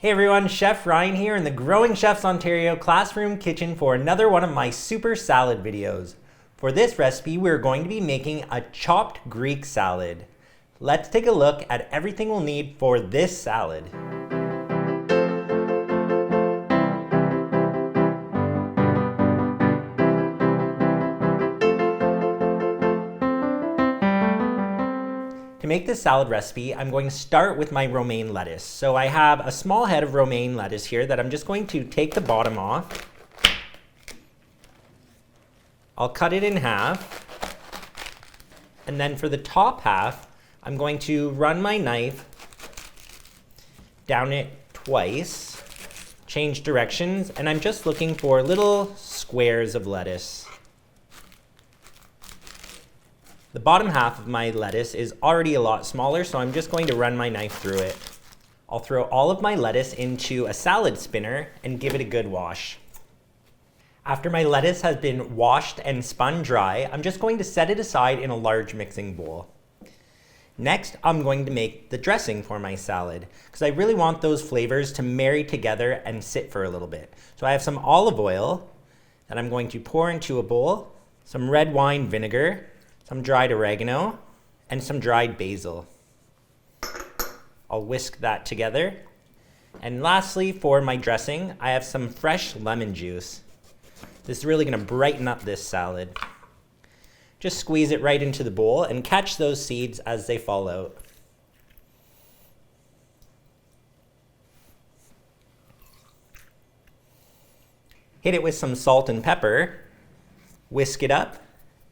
Hey everyone, Chef Ryan here in the Growing Chefs Ontario classroom kitchen for another one of my super salad videos. For this recipe, we're going to be making a chopped Greek salad. Let's take a look at everything we'll need for this salad. To make this salad recipe, I'm going to start with my romaine lettuce. So I have a small head of romaine lettuce here that I'm just going to take the bottom off. I'll cut it in half. And then for the top half, I'm going to run my knife down it twice, change directions, and I'm just looking for little squares of lettuce. The bottom half of my lettuce is already a lot smaller, so I'm just going to run my knife through it. I'll throw all of my lettuce into a salad spinner and give it a good wash. After my lettuce has been washed and spun dry, I'm just going to set it aside in a large mixing bowl. Next, I'm going to make the dressing for my salad because I really want those flavors to marry together and sit for a little bit. So I have some olive oil that I'm going to pour into a bowl, some red wine vinegar, some dried oregano, and some dried basil. I'll whisk that together. And lastly, for my dressing, I have some fresh lemon juice. This is really going to brighten up this salad. Just squeeze it right into the bowl and catch those seeds as they fall out. Hit it with some salt and pepper, whisk it up,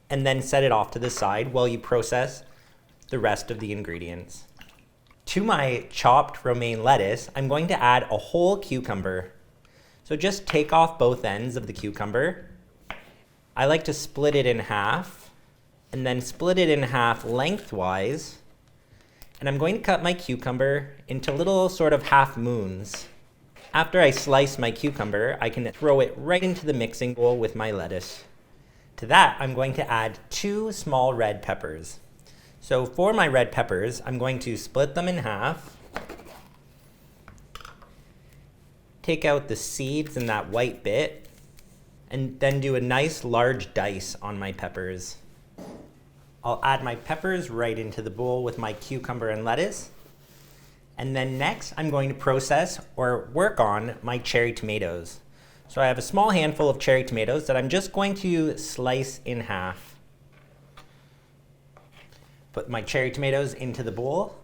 and then set it off to the side while you process the rest of the ingredients. To my chopped romaine lettuce, I'm going to add a whole cucumber. So just take off both ends of the cucumber. I like to split it in half and then split it in half lengthwise. And I'm going to cut my cucumber into little sort of half moons. After I slice my cucumber, I can throw it right into the mixing bowl with my lettuce. To that, I'm going to add 2 small red peppers. So for my red peppers, I'm going to split them in half. Take out the seeds and that white bit, and then do a nice large dice on my peppers. I'll add my peppers right into the bowl with my cucumber and lettuce. And then next, I'm going to process or work on my cherry tomatoes. So I have a small handful of cherry tomatoes that I'm just going to slice in half. Put my cherry tomatoes into the bowl.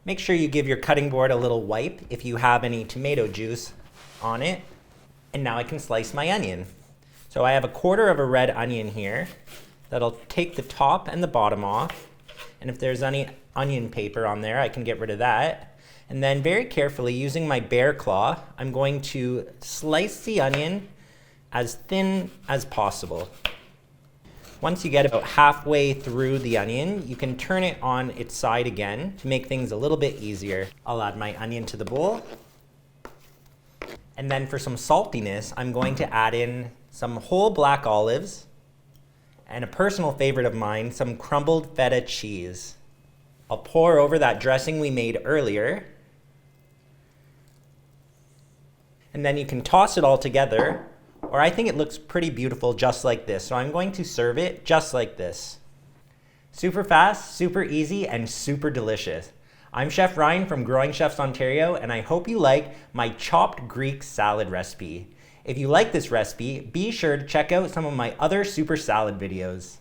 Make sure you give your cutting board a little wipe if you have any tomato juice on it. And now I can slice my onion. So I have a quarter of a red onion here that'll take the top and the bottom off. And if there's any onion paper on there, I can get rid of that. And then very carefully, using my bear claw, I'm going to slice the onion as thin as possible. Once you get about halfway through the onion, you can turn it on its side again to make things a little bit easier. I'll add my onion to the bowl. And then for some saltiness, I'm going to add in some whole black olives and a personal favorite of mine, some crumbled feta cheese. I'll pour over that dressing we made earlier. And then you can toss it all together, or I think it looks pretty beautiful just like this. So I'm going to serve it just like this. Super fast, super easy, and super delicious. I'm Chef Ryan from Growing Chefs Ontario, and I hope you like my chopped Greek salad recipe. If you like this recipe, be sure to check out some of my other super salad videos.